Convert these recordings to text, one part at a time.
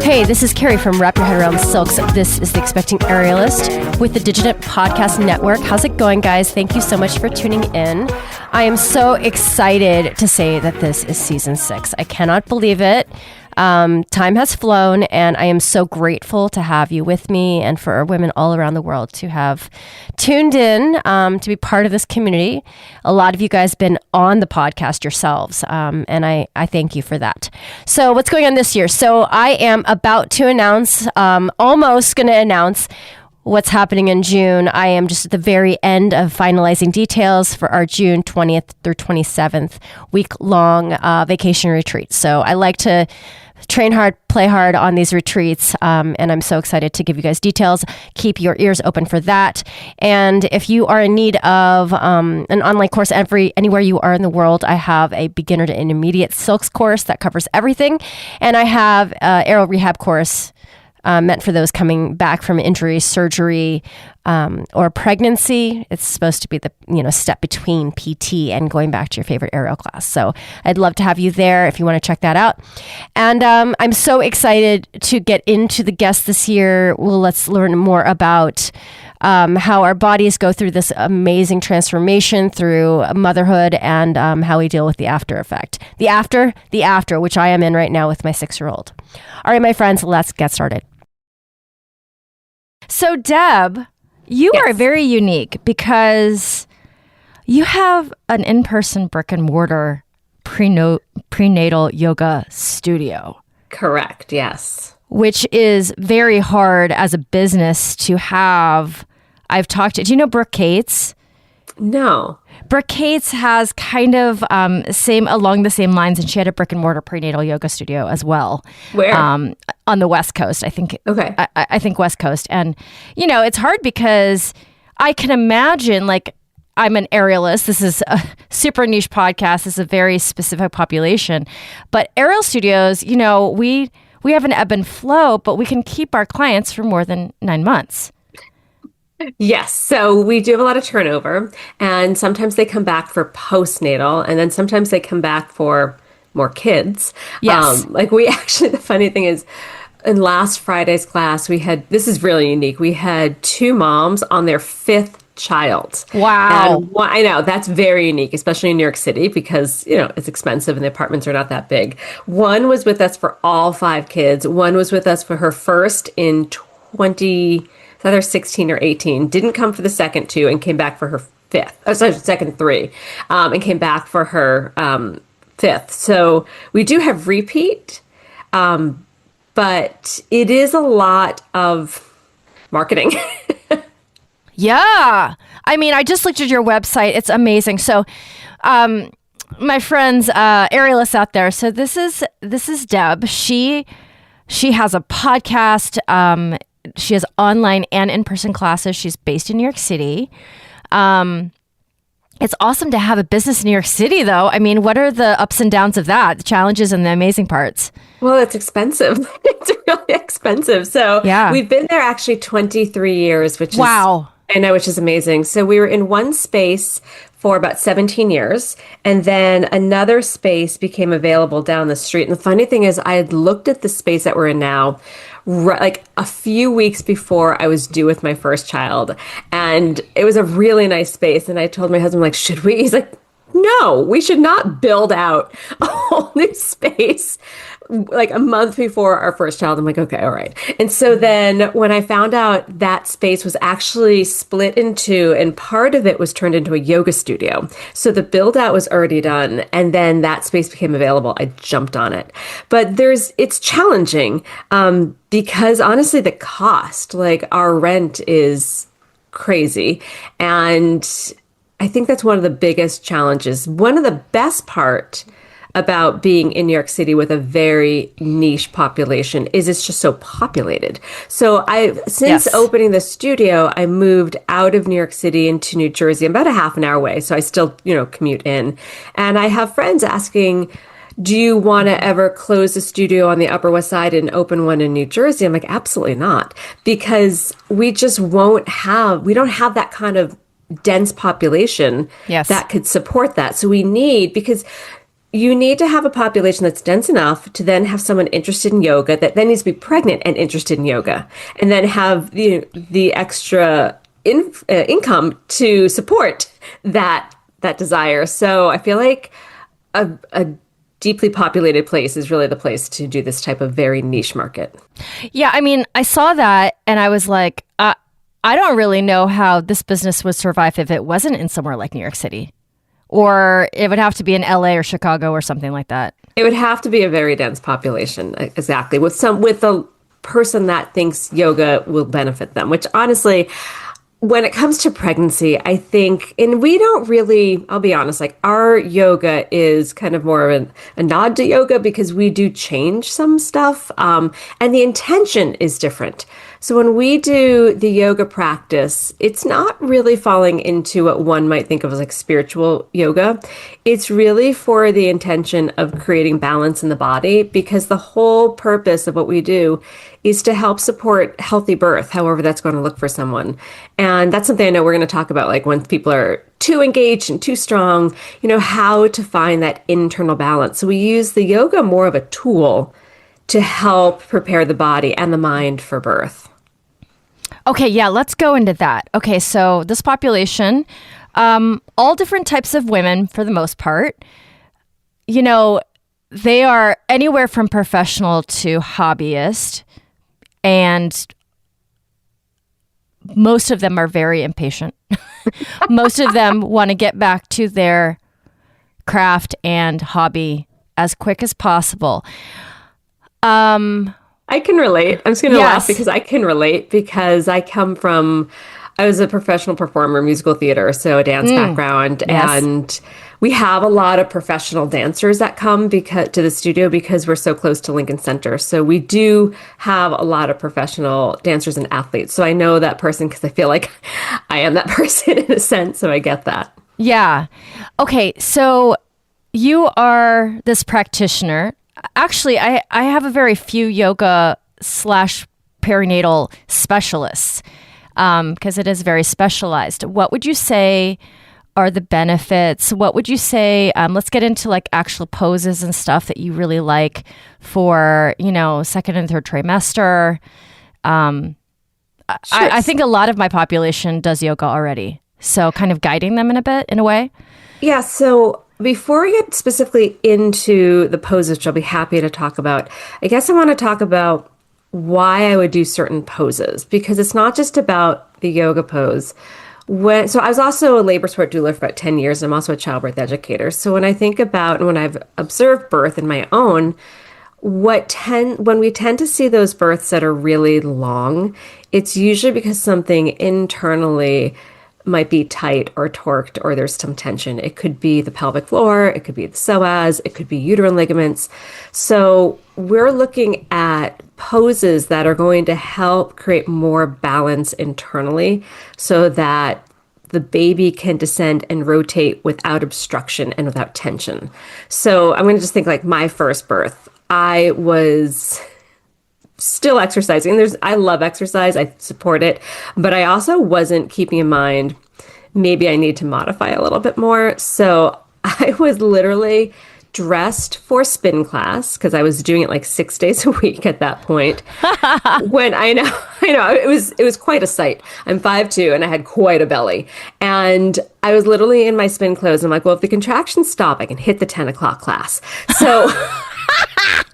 Hey, this is Carrie from Wrap Your Head Around Silks. This is the Expecting Aerialist with the Digident Podcast Network. How's it going, guys? Thank you so much for tuning in. I am so excited to say that this is season 6. I cannot believe it. Time has flown, and I am so grateful to have you with me and for women all around the world to have tuned in to be part of this community. A lot of you guys have been on the podcast yourselves, and I thank you for that. So what's going on this year? So I am about to announce, almost going to announce what's happening in June. I am just at the very end of finalizing details for our June 20th through 27th week-long vacation retreat. So I like to train hard, play hard on these retreats, and I'm so excited to give you guys details. Keep your ears open for that. And if you are in need of an online course anywhere you are in the world, I have a beginner to intermediate silks course that covers everything. And I have an aerial rehab course meant for those coming back from injury, surgery, or pregnancy. It's supposed to be the step between PT and going back to your favorite aerial class. So I'd love to have you there if you want to check that out. And I'm so excited to get into the guests this year. Well, let's learn more about how our bodies go through this amazing transformation through motherhood and how we deal with the after effect. The after, which I am in right now with my 6-year-old. All right, my friends, let's get started. So, Deb, you are very unique because you have an in-person brick and mortar prenatal yoga studio. Correct, yes. Which is very hard as a business to have. I've talked to, do you know Brooke Cates? No. Brooke Cates has kind of along the same lines, and she had a brick and mortar prenatal yoga studio as well. Where? On the West Coast, I think. Okay. I think West Coast. And, it's hard because I can imagine, I'm an aerialist. This is a super niche podcast. This is a very specific population. But aerial studios, we have an ebb and flow, but we can keep our clients for more than 9 months. Yes. So we do have a lot of turnover, and sometimes they come back for postnatal, and then sometimes they come back for more kids. Yes. The funny thing is, in last Friday's class, this is really unique. We had 2 moms on their 5th child. Wow. And I know that's very unique, especially in New York City, because, it's expensive and the apartments are not that big. One was with us for all 5 kids. One was with us for her first in it's either 16 or 18, didn't come for the second 2 and came back for her 5th, second 3, and came back for her 5th. So we do have repeat, but it is a lot of marketing. Yeah. I just looked at your website. It's amazing. So, my friends, aerialists out there. So this is Deb. She has a podcast. She has online and in-person classes. She's based in New York City. It's awesome to have a business in New York City, though. What are the ups and downs of that, the challenges and the amazing parts? Well, it's expensive. It's really expensive. So We've been there actually 23 years, which is... Wow. I know, which is amazing. So we were in one space for about 17 years, and then another space became available down the street. And the funny thing is, I had looked at the space that we're in now, a few weeks before I was due with my first child. And it was a really nice space. And I told my husband, should we? He's like, no, we should not build out a whole new space a month before our first child. I'm like, okay, all right. And so then when I found out that space was actually split in 2 and part of it was turned into a yoga studio. So the build out was already done. And then that space became available. I jumped on it. But it's challenging because honestly, the cost, our rent is crazy. And I think that's one of the biggest challenges. One of the best part about being in New York City with a very niche population is it's just so populated. So since opening the studio, I moved out of New York City into New Jersey. I'm about a half an hour away. So I still, commute in. And I have friends asking, do you want to ever close a studio on the Upper West Side and open one in New Jersey? I'm like, absolutely not. Because we just we don't have that kind of dense population that could support that. So we need, because you need to have a population that's dense enough to then have someone interested in yoga that then needs to be pregnant and interested in yoga, and then have the extra income to support that desire. So I feel like a deeply populated place is really the place to do this type of very niche market. Yeah, I mean, I saw that and I was like, I don't really know how this business would survive if it wasn't in somewhere like New York City. Or it would have to be in LA or Chicago or something like that. It would have to be a very dense population, exactly, with a person that thinks yoga will benefit them, which honestly, when it comes to pregnancy, I think, and we don't really, I'll be honest, like our yoga is kind of more of a nod to yoga because we do change some stuff, and the intention is different. So when we do the yoga practice, it's not really falling into what one might think of as like spiritual yoga. It's really for the intention of creating balance in the body, because the whole purpose of what we do is to help support healthy birth, however that's going to look for someone. And that's something I know we're going to talk about, like when people are too engaged and too strong, how to find that internal balance. So we use the yoga more of a tool to help prepare the body and the mind for birth. Okay, yeah, let's go into that. Okay, so this population, all different types of women for the most part, they are anywhere from professional to hobbyist, and most of them are very impatient. Most of them want to get back to their craft and hobby as quick as possible. I can relate. I'm just going to laugh because I can relate, because I was a professional performer, musical theater, so a dance background. Yes. And we have a lot of professional dancers that come to the studio because we're so close to Lincoln Center. So we do have a lot of professional dancers and athletes. So I know that person because I feel like I am that person in a sense. So I get that. Yeah. Okay. So you are this practitioner. Actually, I have a very few yoga / perinatal specialists because it is very specialized. What would you say are the benefits? What would you say? Let's get into like actual poses and stuff that you really like for, second and third trimester. Sure. I think a lot of my population does yoga already. So kind of guiding them in a way. Yeah. So before we get specifically into the poses, which I'll be happy to talk about, I guess I want to talk about why I would do certain poses, because it's not just about the yoga pose. So I was also a labor support doula for about 10 years. I'm also a childbirth educator. So when I think about, and when I've observed birth in my own, when we tend to see those births that are really long, it's usually because something internally might be tight or torqued, or there's some tension. It could be the pelvic floor, it could be the psoas, it could be uterine ligaments. So we're looking at poses that are going to help create more balance internally so that the baby can descend and rotate without obstruction and without tension. So I'm going to just think like my first birth. I was still exercising. I love exercise. I support it. But I also wasn't keeping in mind, maybe I need to modify a little bit more. So I was literally dressed for spin class because I was doing it like 6 days a week at that point. When I know, it was quite a sight. I'm 5'2" and I had quite a belly. And I was literally in my spin clothes. I'm like, well, if the contractions stop, I can hit the 10 o'clock class. So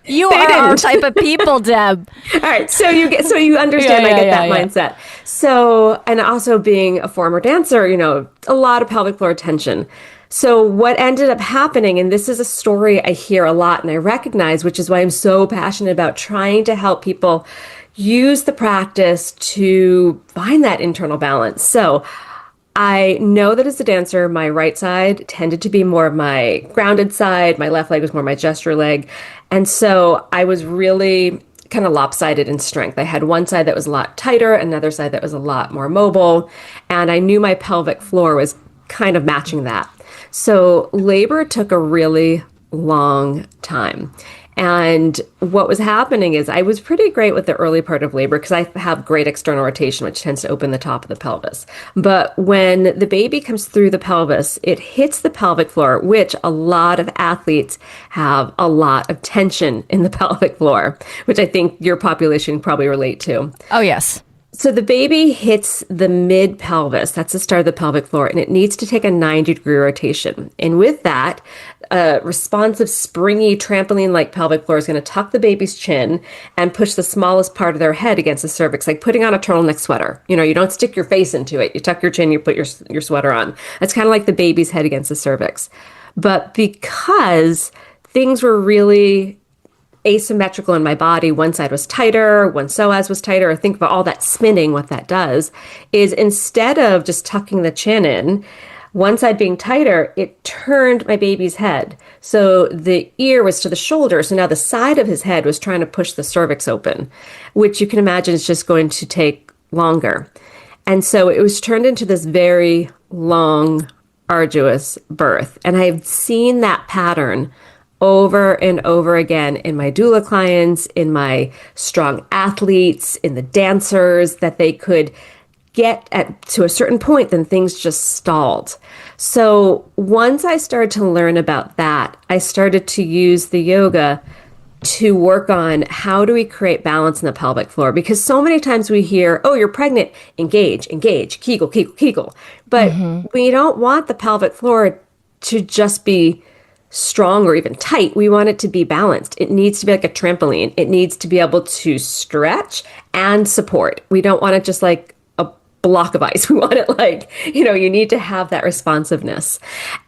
you are our type of people, Deb. All right. So you understand, I get that mindset. So, and also being a former dancer, a lot of pelvic floor tension. So what ended up happening, and this is a story I hear a lot and I recognize, which is why I'm so passionate about trying to help people use the practice to find that internal balance. So I know that as a dancer, my right side tended to be more of my grounded side. My left leg was more my gesture leg. And so I was really kind of lopsided in strength. I had one side that was a lot tighter, another side that was a lot more mobile. And I knew my pelvic floor was kind of matching that. So labor took a really long time. And what was happening is I was pretty great with the early part of labor because I have great external rotation, which tends to open the top of the pelvis. But when the baby comes through the pelvis, it hits the pelvic floor, which a lot of athletes have a lot of tension in the pelvic floor, which I think your population probably relate to. Oh, yes. So the baby hits the mid pelvis, that's the start of the pelvic floor, and it needs to take a 90-degree rotation. And with that, a responsive, springy, trampoline-like pelvic floor is going to tuck the baby's chin and push the smallest part of their head against the cervix, like putting on a turtleneck sweater. You know, you don't stick your face into it. You tuck your chin, you put your sweater on. That's kind of like the baby's head against the cervix. But because things were really asymmetrical in my body. One side was tighter, one psoas was tighter. I think about all that spinning, what that does is instead of just tucking the chin in, one side being tighter, it turned my baby's head. So the ear was to the shoulder. So now the side of his head was trying to push the cervix open, which you can imagine is just going to take longer. And so it was turned into this very long, arduous birth. And I've seen that pattern over and over again in my doula clients, in my strong athletes, in the dancers, that they could get to a certain point, then things just stalled. So once I started to learn about that, I started to use the yoga to work on how do we create balance in the pelvic floor? Because so many times we hear, oh, you're pregnant, engage, Kegel, Kegel, Kegel. But we don't want the pelvic floor to just be strong or even tight. We want it to be balanced. It needs to be like a trampoline. It needs to be able to stretch and support. We don't want it just like a block of ice. We want it like, you need to have that responsiveness.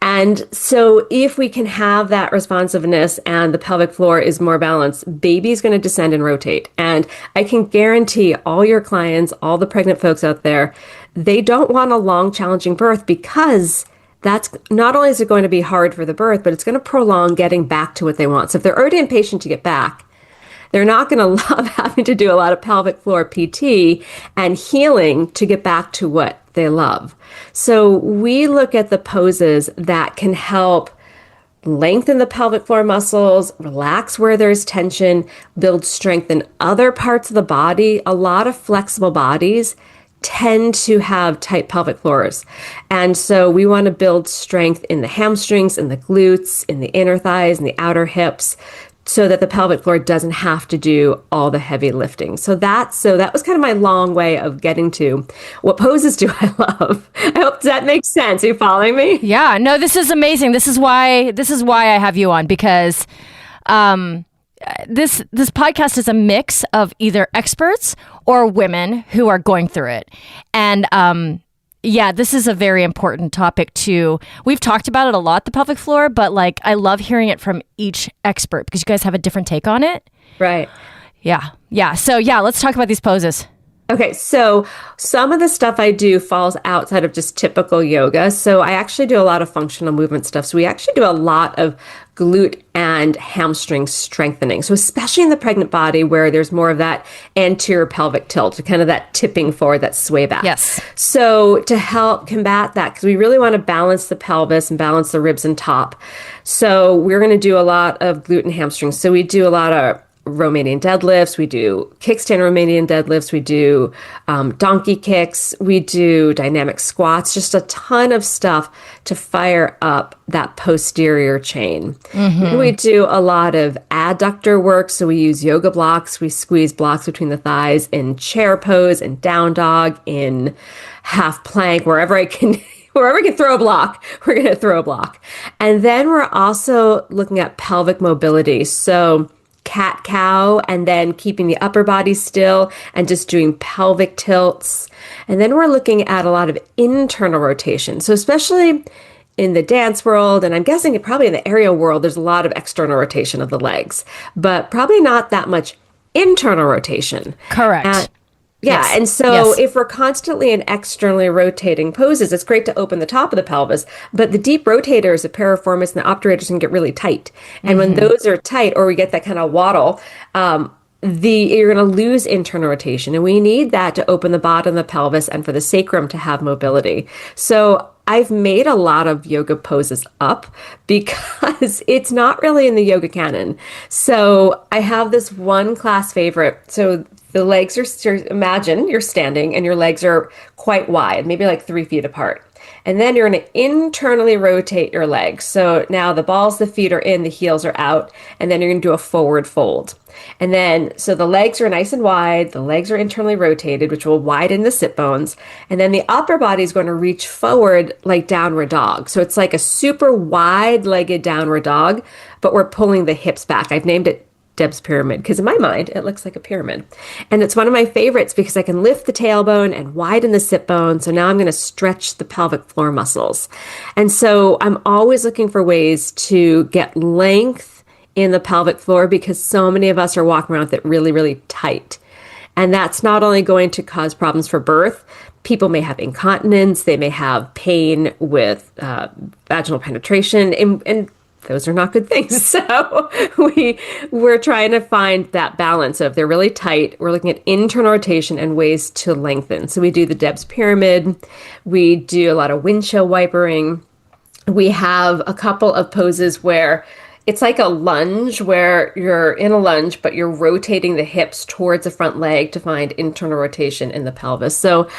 And so if we can have that responsiveness and the pelvic floor is more balanced, baby's going to descend and rotate. And I can guarantee all your clients, all the pregnant folks out there, they don't want a long, challenging birth because that's not only is it going to be hard for the birth, but it's going to prolong getting back to what they want. So if they're already impatient to get back, they're not going to love having to do a lot of pelvic floor PT and healing to get back to what they love. So we look at the poses that can help lengthen the pelvic floor muscles, relax where there's tension, build strength in other parts of the body. A lot of flexible bodies tend to have tight pelvic floors. And so we want to build strength in the hamstrings, in the glutes, in the inner thighs, and the outer hips, so that the pelvic floor doesn't have to do all the heavy lifting. So that was kind of my long way of getting to what poses do I love. I hope that makes sense. Are you following me? Yeah, no, this is amazing. This is why I have you on, because this podcast is a mix of either experts or women who are going through it. And this is a very important topic too. We've talked about it a lot, the pelvic floor, but I love hearing it from each expert because you guys have a different take on it. Right. Yeah. So let's talk about these poses. Okay, so some of the stuff I do falls outside of just typical yoga. So I actually do a lot of functional movement stuff. So we actually do a lot of glute and hamstring strengthening. So especially in the pregnant body where there's more of that anterior pelvic tilt, kind of that tipping forward, that sway back. Yes. So to help combat that, because we really want to balance the pelvis and balance the ribs and top. So we're going to do a lot of glute and hamstrings. So we do a lot of Romanian deadlifts, we do kickstand Romanian deadlifts, we do donkey kicks, we do dynamic squats, just a ton of stuff to fire up that posterior chain. Mm-hmm. We do a lot of adductor work, so we use yoga blocks, we squeeze blocks between the thighs in chair pose, in down dog, in half plank, wherever I can throw a block, we're going to throw a block. And then we're also looking at pelvic mobility. So cat-cow, and then keeping the upper body still and just doing pelvic tilts. And then we're looking at a lot of internal rotation. So especially in the dance world, and I'm guessing probably in the aerial world, there's a lot of external rotation of the legs, but probably not that much internal rotation. Correct. Yeah. And so if we're constantly in externally rotating poses, it's great to open the top of the pelvis, but the deep rotators, the piriformis and the obturators can get really tight. And when those are tight, or we get that kind of waddle, you're going to lose internal rotation, and we need that to open the bottom of the pelvis and for the sacrum to have mobility. So I've made a lot of yoga poses up because it's not really in the yoga canon. So I have this one class favorite. So the legs are, imagine you're standing and your legs are quite wide, maybe like 3 feet apart. And then you're going to internally rotate your legs. So now the balls, the feet are in, the heels are out, and then you're going to do a forward fold. And then, so the legs are nice and wide, the legs are internally rotated, which will widen the sit bones. And then the upper body is going to reach forward like downward dog. So it's like a super wide-legged downward dog, but we're pulling the hips back. I've named it Deb's pyramid because in my mind it looks like a pyramid, and it's one of my favorites because I can lift the tailbone and widen the sit bone. So now I'm going to stretch the pelvic floor muscles, and so I'm always looking for ways to get length in the pelvic floor because so many of us are walking around with it really, really tight, and that's not only going to cause problems for birth. People may have incontinence, they may have pain with vaginal penetration, and those are not good things. So we're trying to find that balance of they're really tight. We're looking at internal rotation and ways to lengthen. So we do the Deb's pyramid. We do a lot of windshield wipering. We have a couple of poses where it's like a lunge where you're in a lunge, but you're rotating the hips towards the front leg to find internal rotation in the pelvis. So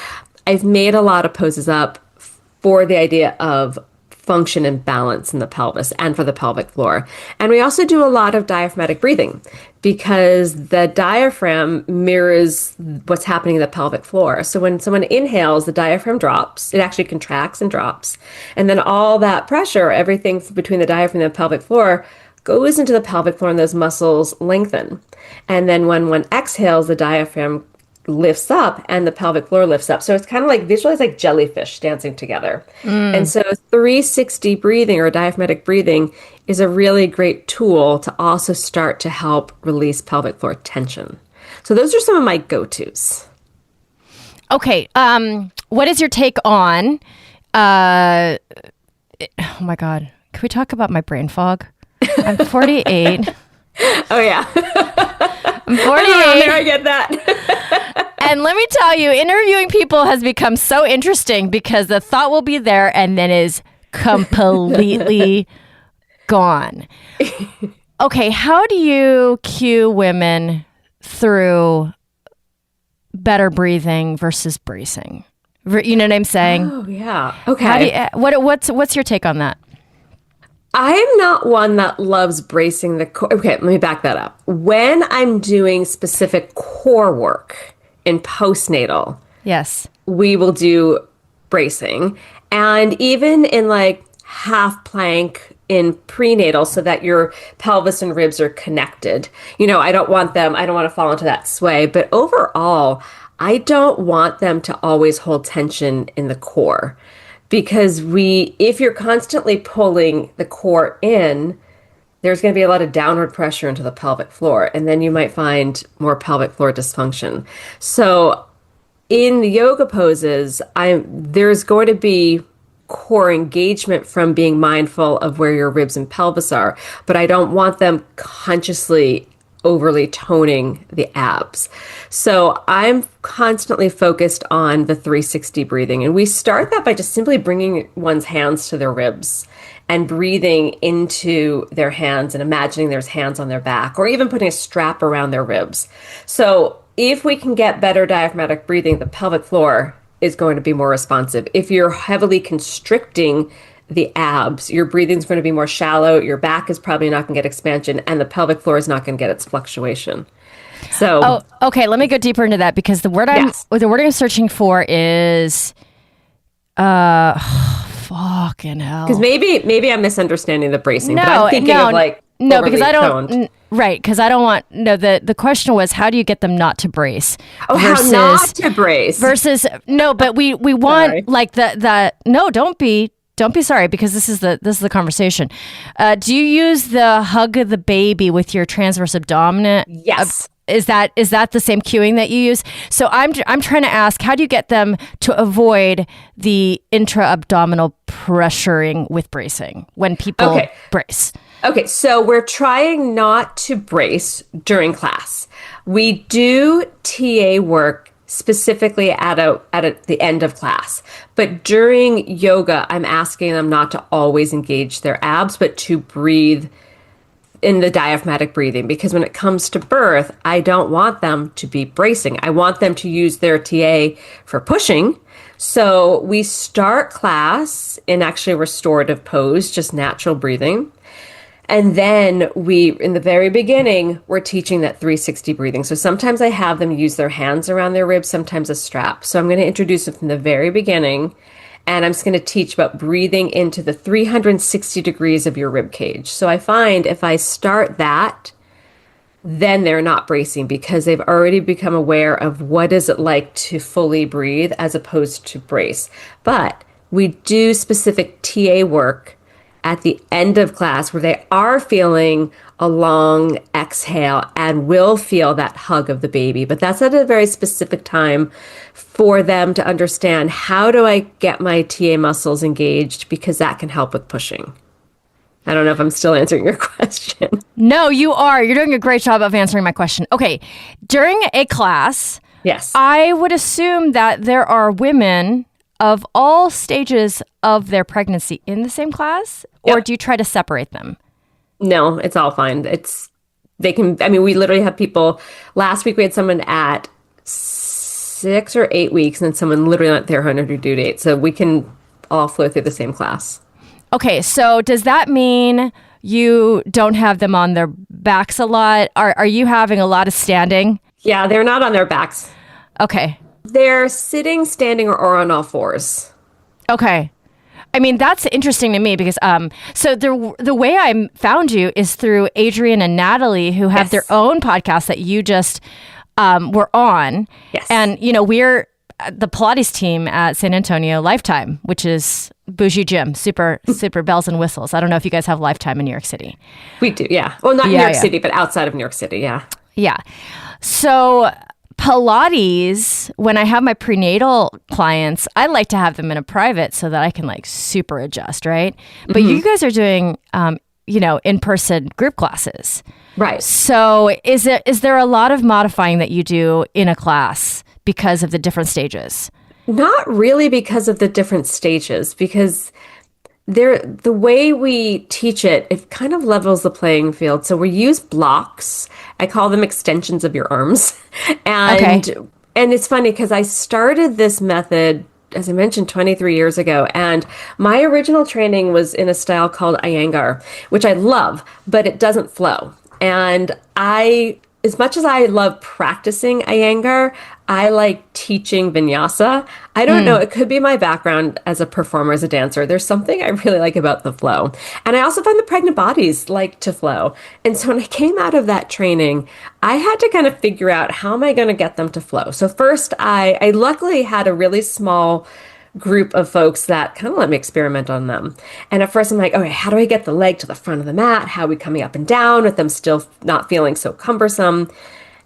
I've made a lot of poses up for the idea of function and balance in the pelvis and for the pelvic floor. And we also do a lot of diaphragmatic breathing because the diaphragm mirrors what's happening in the pelvic floor. So when someone inhales, the diaphragm drops. It actually contracts and drops. And then all that pressure, everything between the diaphragm and the pelvic floor, goes into the pelvic floor and those muscles lengthen. And then when one exhales, the diaphragm lifts up and the pelvic floor lifts up. So it's kind of like visualize like jellyfish dancing together. And so 360 breathing or diaphragmatic breathing is a really great tool to also start to help release pelvic floor tension. So those are some of my go-tos. Okay. What is your take on, oh my God, can we talk about my brain fog? I'm 48. Oh yeah. I'm 48. There, I get that. And let me tell you, interviewing people has become so interesting because the thought will be there and then is completely gone. Okay, how do you cue women through better breathing versus bracing? You know what I'm saying? Oh, yeah. Okay. What's your take on that? I'm not one that loves bracing the core. Okay, let me back that up. When I'm doing specific core work in postnatal, yes, we will do bracing. And even in like half plank in prenatal so that your pelvis and ribs are connected. You know, I don't want to fall into that sway. But overall, I don't want them to always hold tension in the core. Because if you're constantly pulling the core in, there's going to be a lot of downward pressure into the pelvic floor, and then you might find more pelvic floor dysfunction. So in the yoga poses, there's going to be core engagement from being mindful of where your ribs and pelvis are, but I don't want them consciously overly toning the abs. So I'm constantly focused on the 360 breathing. And we start that by just simply bringing one's hands to their ribs and breathing into their hands and imagining there's hands on their back or even putting a strap around their ribs. So if we can get better diaphragmatic breathing, the pelvic floor is going to be more responsive. If you're heavily constricting the abs, your breathing is going to be more shallow, your back is probably not going to get expansion, and the pelvic floor is not going to get its fluctuation. So, okay, let me go deeper into that because the word I'm searching for is fucking hell. Because maybe I'm misunderstanding the bracing. No, but I'm thinking of like no, because I don't. Right, because I don't want. No, the question was how do you get them not to brace? Oh, how not to brace versus no, but we want like the no. Don't be sorry because this is the conversation. Do you use the hug of the baby with your transverse abdomen? Yes. Is that the same cueing that you use? So I'm trying to ask, how do you get them to avoid the intra-abdominal pressuring with bracing when people brace? Okay, so we're trying not to brace during class. We do TA work specifically at the end of class. But during yoga, I'm asking them not to always engage their abs, but to breathe in the diaphragmatic breathing, because when it comes to birth, I don't want them to be bracing. I want them to use their TA for pushing. So we start class in actually a restorative pose, just natural breathing. And then in the very beginning, we're teaching that 360 breathing. So sometimes I have them use their hands around their ribs, sometimes a strap. So I'm going to introduce it from the very beginning. And I'm just going to teach about breathing into the 360 degrees of your rib cage. So I find if I start that, then they're not bracing because they've already become aware of what is it like to fully breathe as opposed to brace. But we do specific TA work at the end of class where they are feeling a long exhale and will feel that hug of the baby. But that's at a very specific time for them to understand, how do I get my TA muscles engaged, because that can help with pushing. I don't know if I'm still answering your question. No, you are. You're doing a great job of answering my question. Okay. During a class, Yes. I would assume that there are women of all stages of their pregnancy in the same class, or Yep. do you try to separate them? No, it's all fine. We literally have people, last week we had someone at 6 or 8 weeks and then someone literally not there on her due date. So we can all flow through the same class. Okay, so does that mean you don't have them on their backs a lot? Are you having a lot of standing? Yeah, they're not on their backs. Okay. They're sitting, standing, or on all fours. Okay. I mean, that's interesting to me because so the way I found you is through Adrian and Natalie, who have Yes. their own podcast that you just were on. Yes. And, we're the Pilates team at San Antonio Lifetime, which is bougie gym, super bells and whistles. I don't know if you guys have Lifetime in New York City. We do, yeah. Well, not New Yeah, York yeah. City, but outside of New York City, yeah. Yeah. So Pilates, when I have my prenatal clients, I like to have them in a private so that I can super adjust, right? But you guys are doing, in-person group classes. Right. So is there a lot of modifying that you do in a class because of the different stages? Not really because of the different stages, because the way we teach it kind of levels the playing field. So we use blocks. I call them extensions of your arms. And Okay. and it's funny because I started this method, as I mentioned, 23 years ago. And my original training was in a style called Iyengar, which I love, but it doesn't flow. And as much as I love practicing Iyengar, I like teaching vinyasa. I don't know. It could be my background as a performer, as a dancer. There's something I really like about the flow. And I also find the pregnant bodies like to flow. And so when I came out of that training, I had to kind of figure out, how am I going to get them to flow? So first, I luckily had a really small group of folks that kind of let me experiment on them. And at first I'm like, okay, how do I get the leg to the front of the mat? How are we coming up and down with them still not feeling so cumbersome?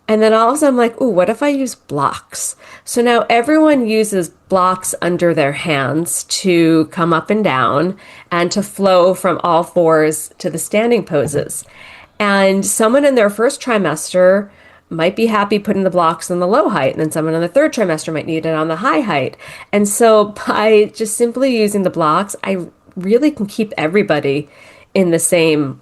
And then also I'm like, ooh, what if I use blocks? So now everyone uses blocks under their hands to come up and down and to flow from all fours to the standing poses. And someone in their first trimester might be happy putting the blocks on the low height, and then someone in the third trimester might need it on the high height. And so by just simply using the blocks, I really can keep everybody in the same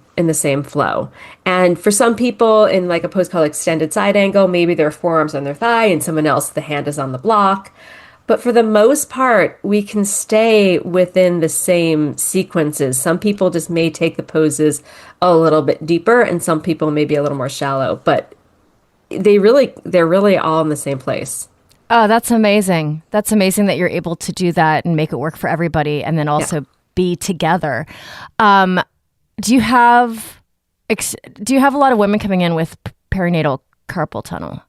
flow. And for some people in like a pose called extended side angle, maybe their forearms on their thigh and someone else, the hand is on the block. But for the most part, we can stay within the same sequences. Some people just may take the poses a little bit deeper, and some people may be a little more shallow, but they're really all in the same place. Oh, that's amazing. That's amazing that you're able to do that and make it work for everybody, and then also be together. Do you have a lot of women coming in with perinatal carpal tunnel?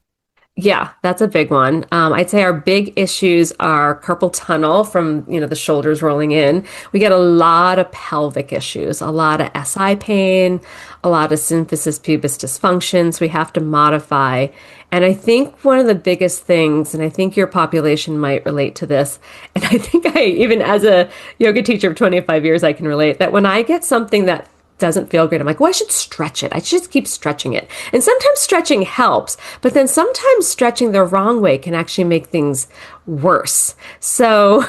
Yeah, that's a big one. I'd say our big issues are carpal tunnel from, the shoulders rolling in. We get a lot of pelvic issues, a lot of SI pain, a lot of symphysis pubis dysfunctions we have to modify. And I think one of the biggest things, and I think your population might relate to this, and I think even as a yoga teacher of 25 years, I can relate, that when I get something that doesn't feel great. I'm like, well, I should stretch it. I should just keep stretching it. And sometimes stretching helps, but then sometimes stretching the wrong way can actually make things worse. So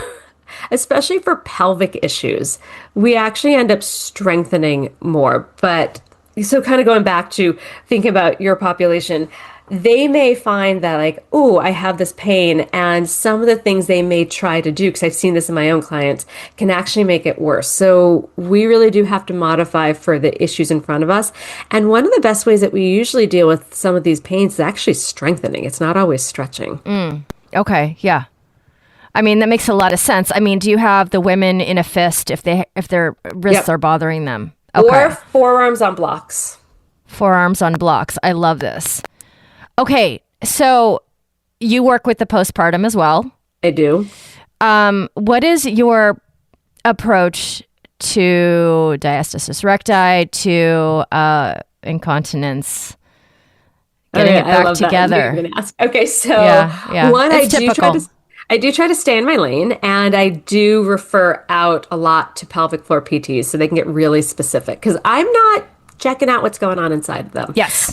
especially for pelvic issues, we actually end up strengthening more. But so kind of going back to thinking about your population, they may find that like, oh, I have this pain, and some of the things they may try to do, because I've seen this in my own clients, can actually make it worse. So we really do have to modify for the issues in front of us. And one of the best ways that we usually deal with some of these pains is actually strengthening. It's not always stretching. Okay. Yeah. I mean, that makes a lot of sense. I mean, do you have the women in a fist if their wrists are bothering them? Okay. Or forearms on blocks. Forearms on blocks. I love this. Okay, so you work with the postpartum as well. I do. What is your approach to diastasis recti, to incontinence, getting it back together? Okay, so one, I do try to stay in my lane, and I do refer out a lot to pelvic floor PTs so they can get really specific, because I'm not checking out what's going on inside of them. Yes.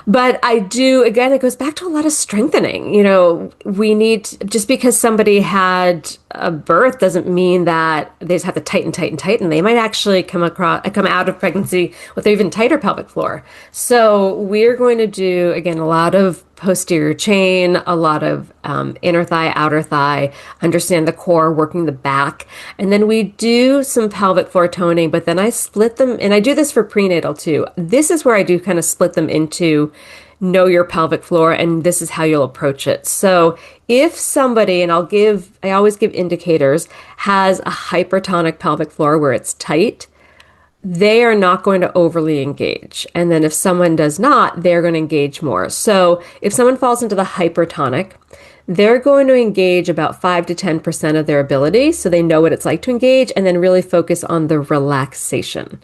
But I do, again, it goes back to a lot of strengthening. You know, we need, just because somebody had a birth doesn't mean that they just have to tighten. They might actually come out of pregnancy with an even tighter pelvic floor. So we're going to do, again, a lot of posterior chain, a lot of inner thigh, outer thigh, understand the core, working the back. And then we do some pelvic floor toning, but then I split them, and I do this for prenatal too. This is where I do kind of split them into know your pelvic floor, and this is how you'll approach it. So if somebody, and I always give indicators, has a hypertonic pelvic floor where it's tight, they are not going to overly engage. And then if someone does not, they're going to engage more. So if someone falls into the hypertonic, they're going to engage about 5 to 10% of their ability. So they know what it's like to engage, and then really focus on the relaxation.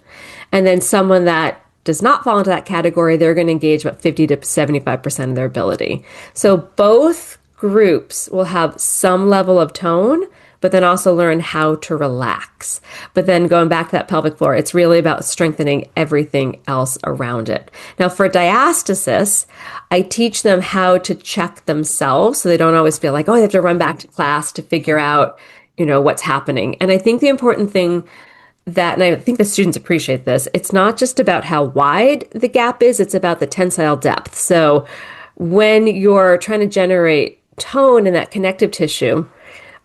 And then someone that does not fall into that category, they're going to engage about 50 to 75% of their ability. So both groups will have some level of tone, but then also learn how to relax. But then going back to that pelvic floor, it's really about strengthening everything else around it. Now for diastasis, I teach them how to check themselves so they don't always feel like, oh, they have to run back to class to figure out, what's happening. And I think the important thing and I think the students appreciate this, it's not just about how wide the gap is, it's about the tensile depth. So when you're trying to generate tone in that connective tissue,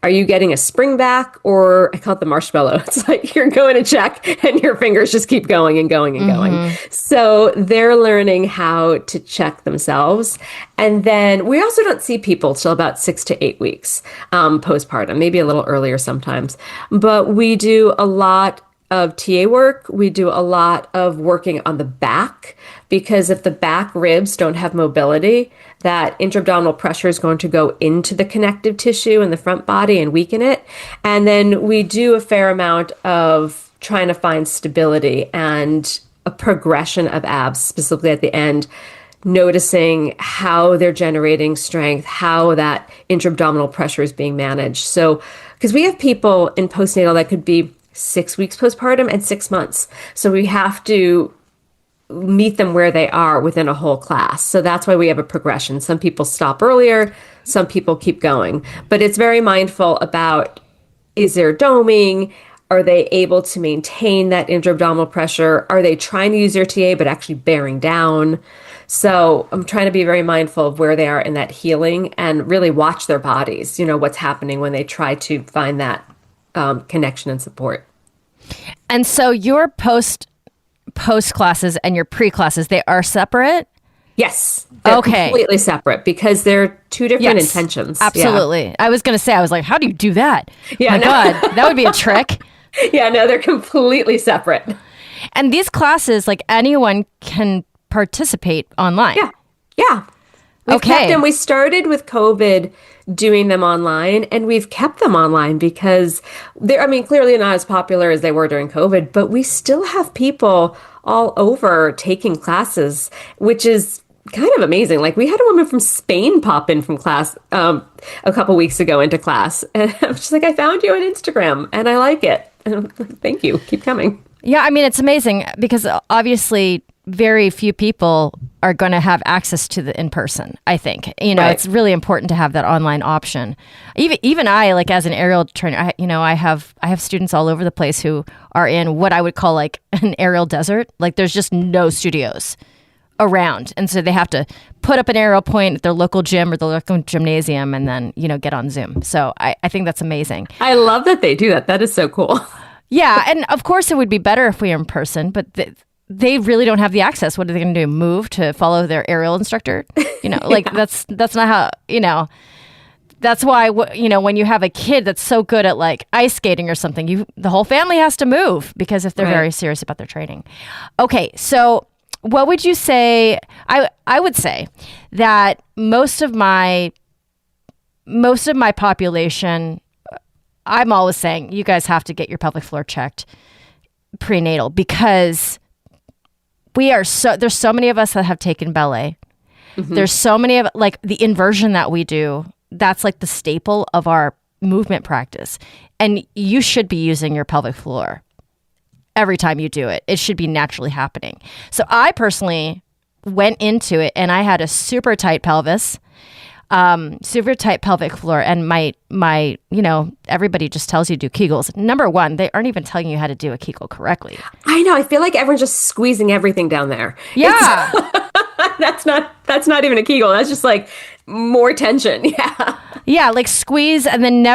are you getting a spring back, or I call it the marshmallow? It's like you're going to check and your fingers just keep going and going and going. So they're learning how to check themselves. And then we also don't see people till about 6 to 8 weeks postpartum, maybe a little earlier sometimes. But we do a lot of TA work. We do a lot of working on the back, because if the back ribs don't have mobility, that intra-abdominal pressure is going to go into the connective tissue in the front body and weaken it. And then we do a fair amount of trying to find stability and a progression of abs, specifically at the end, noticing how they're generating strength, how that intra-abdominal pressure is being managed. So, because we have people in postnatal that could be 6 weeks postpartum and 6 months. So we have to meet them where they are within a whole class. So that's why we have a progression. Some people stop earlier, some people keep going. But it's very mindful about, is there doming? Are they able to maintain that intra-abdominal pressure? Are they trying to use their TA but actually bearing down? So I'm trying to be very mindful of where they are in that healing and really watch their bodies, what's happening when they try to find that connection and support. And so your post classes and your pre classes, they are separate? Yes. They're completely separate, because they're two different intentions. Absolutely. Yeah. I was going to say, I was like, how do you do that? Yeah, God, that would be a trick. Yeah, no, they're completely separate. And these classes, like, anyone can participate online. Yeah. We've kept them. We started with COVID doing them online, and we've kept them online because they're, clearly not as popular as they were during COVID, but we still have people all over taking classes, which is kind of amazing. Like, we had a woman from Spain pop in from class a couple weeks ago into class, and I'm just like, I found you on Instagram and I like it. And I'm like, thank you. Keep coming. Yeah, I mean, it's amazing because obviously very few people are going to have access to the in-person, I think. Right. It's really important to have that online option. Even I, like as an aerial trainer, I have students all over the place who are in what I would call like an aerial desert. Like there's just no studios around. And so they have to put up an aerial point at their local gym or the local gymnasium and then, get on Zoom. So I think that's amazing. I love that they do that. That is so cool. Yeah. And of course it would be better if we were in person, but they really don't have the access. What are they going to do? Move to follow their aerial instructor? Like that's not how, that's why, when you have a kid that's so good at like ice skating or something, the whole family has to move because if they're very serious about their training. Okay. So what would you say? I would say that most of my population, I'm always saying you guys have to get your pelvic floor checked prenatal because there's so many of us that have taken ballet. Mm-hmm. There's so many of like the inversion that we do. That's like the staple of our movement practice. And you should be using your pelvic floor every time you do it. It should be naturally happening. So I personally went into it and I had a super tight pelvis, super tight pelvic floor. And my, everybody just tells you to do Kegels. Number one, they aren't even telling you how to do a Kegel correctly. I know. I feel like everyone's just squeezing everything down there. Yeah. That's not even a Kegel. That's just like more tension. Yeah. Yeah. Like squeeze and then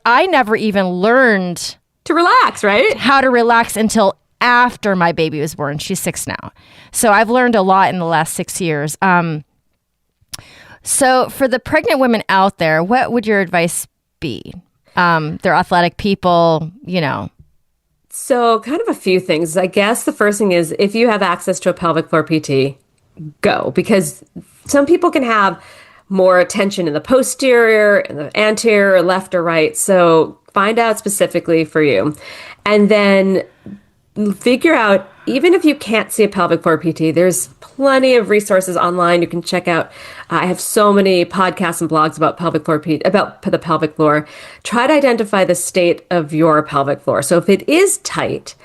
I never even learned to relax, right? How to relax until after my baby was born. She's 6 now. So I've learned a lot in the last 6 years. So for the pregnant women out there, what would your advice be? They're athletic people, So kind of a few things. I guess the first thing is if you have access to a pelvic floor PT, go. Because some people can have more tension in the posterior, in the anterior, left or right. So find out specifically for you. And then figure out, even if you can't see a pelvic floor PT, there's plenty of resources online you can check out. I have so many podcasts and blogs about about the pelvic floor. Try to identify the state of your pelvic floor. So if it is tight,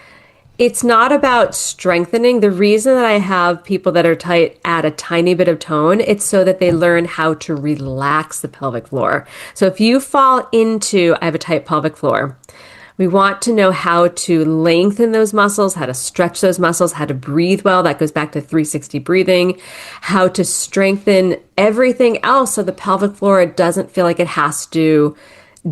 it's not about strengthening. The reason that I have people that are tight add a tiny bit of tone, it's so that they learn how to relax the pelvic floor. So if you fall into, I have a tight pelvic floor, we want to know how to lengthen those muscles, how to stretch those muscles, how to breathe well. That goes back to 360 breathing, how to strengthen everything else so the pelvic floor doesn't feel like it has to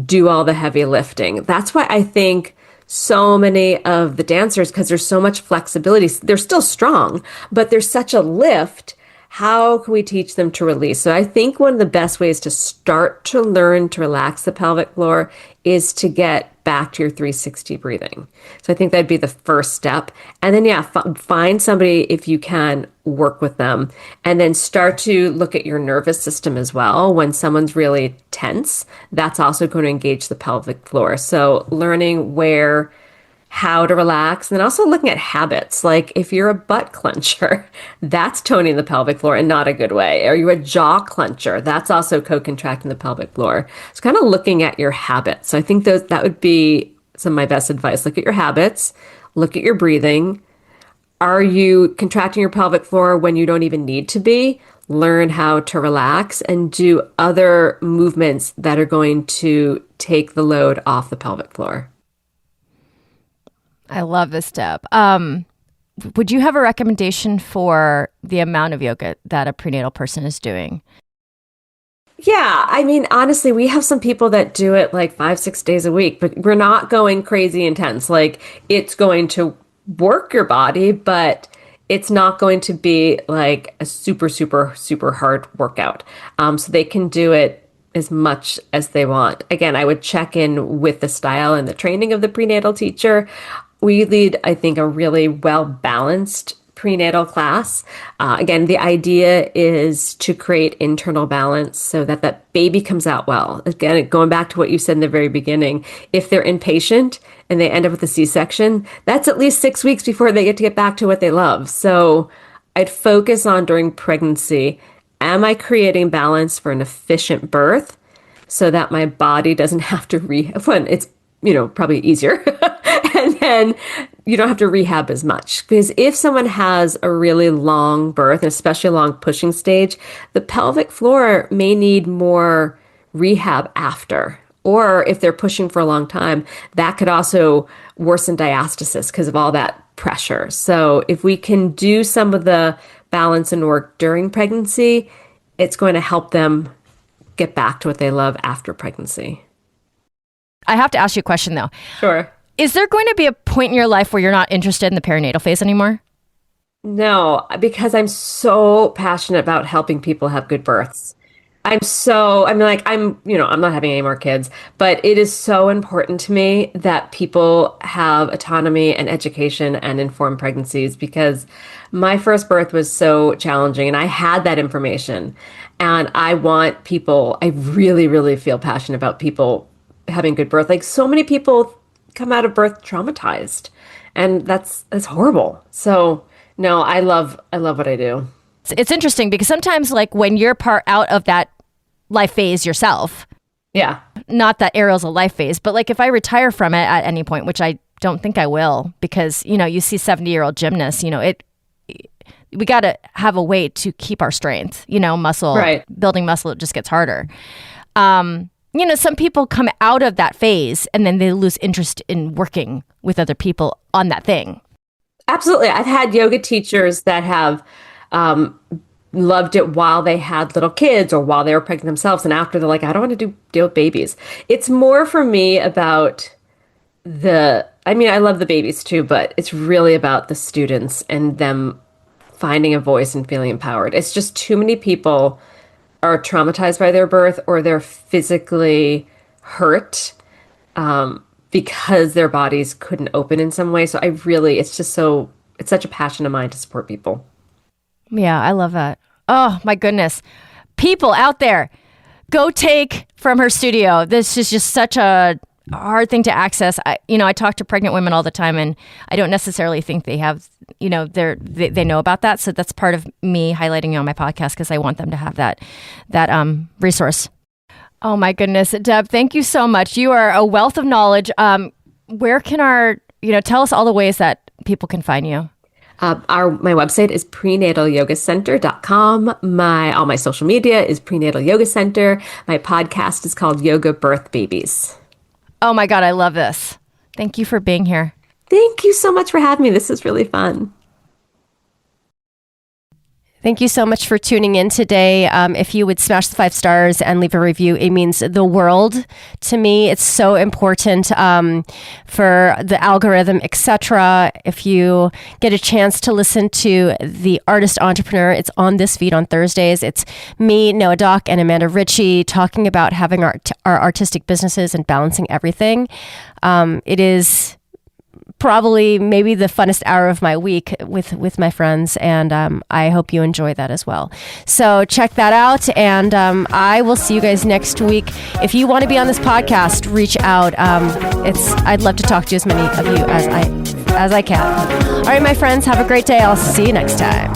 do all the heavy lifting. That's why I think so many of the dancers, because there's so much flexibility, they're still strong, but there's such a lift. How can we teach them to release? So I think one of the best ways to start to learn to relax the pelvic floor is to get back to your 360 breathing. So I think that'd be the first step. And then, find somebody, if you can, work with them. And then start to look at your nervous system as well. When someone's really tense, that's also going to engage the pelvic floor. So learning how to relax, and then also looking at habits. Like if you're a butt clencher, that's toning the pelvic floor in not a good way. Are you a jaw clencher? That's also co-contracting the pelvic floor. So kind of looking at your habits. So I think that would be some of my best advice. Look at your habits, look at your breathing. Are you contracting your pelvic floor when you don't even need to be? Learn how to relax and do other movements that are going to take the load off the pelvic floor. I love this, Deb. Would you have a recommendation for the amount of yoga that a prenatal person is doing? Yeah, I mean, honestly, we have some people that do it like 5-6 days a week, but we're not going crazy intense. Like it's going to work your body, but it's not going to be like a super, super, super hard workout. So they can do it as much as they want. Again, I would check in with the style and the training of the prenatal teacher. We lead, I think, a really well-balanced prenatal class. Again, the idea is to create internal balance so that that baby comes out well. Again, going back to what you said in the very beginning, if they're impatient and they end up with a C-section, that's at least 6 weeks before they get back to what they love. So I'd focus on during pregnancy, am I creating balance for an efficient birth so that my body doesn't have to it's probably easier. And then you don't have to rehab as much. Because if someone has a really long birth, and especially a long pushing stage, the pelvic floor may need more rehab after. Or if they're pushing for a long time, that could also worsen diastasis because of all that pressure. So if we can do some of the balance and work during pregnancy, it's going to help them get back to what they love after pregnancy. I have to ask you a question though. Sure. Is there going to be a point in your life where you're not interested in the perinatal phase anymore? No, because I'm so passionate about helping people have good births. I'm not having any more kids, but it is so important to me that people have autonomy and education and informed pregnancies, because my first birth was so challenging and I had that information. And I really, really feel passionate about people having good birth. Like, so many people come out of birth traumatized, and that's horrible. So no, I love what I do. It's interesting because sometimes, like, when you're out of that life phase yourself, yeah, not that Ariel's a life phase, but like if I retire from it at any point, which I don't think I will, because, you see 70-year-old gymnasts, we got to have a way to keep our strength, muscle, right. Building muscle, it just gets harder. Some people come out of that phase and then they lose interest in working with other people on that thing. Absolutely. I've had yoga teachers that have loved it while they had little kids or while they were pregnant themselves. And after, they're like, I don't want to deal with babies. It's more for me about I love the babies too, but it's really about the students and them finding a voice and feeling empowered. It's just too many people are traumatized by their birth, or they're physically hurt because their bodies couldn't open in some way. So it's such a passion of mine to support people. Yeah, I love that. Oh my goodness. People out there, go take from her studio. This is just such a hard thing to access. I talk to pregnant women all the time, and I don't necessarily think they have, they know about that. So that's part of me highlighting you on my podcast, because I want them to have that resource. Oh my goodness, Deb, thank you so much. You are a wealth of knowledge. Where can tell us all the ways that people can find you? My website is prenatalYogaCenter.com. All my social media is Prenatal Yoga Center. My podcast is called Yoga Birth Babies. Oh my God, I love this. Thank you for being here. Thank you so much for having me. This is really fun. Thank you so much for tuning in today. If you would smash the 5 stars and leave a review, it means the world to me. It's so important for the algorithm, etc. If you get a chance to listen to The Artist Entrepreneur, it's on this feed on Thursdays. It's me, Noah Dock, and Amanda Ritchie talking about having our artistic businesses and balancing everything. It is probably maybe the funnest hour of my week with my friends, and I hope you enjoy that as well. So check that out, and I will see you guys next week. If you want to be on this podcast, reach out. I'd love to talk to as many of you as I can. All right, my friends, have a great day. I'll see you next time.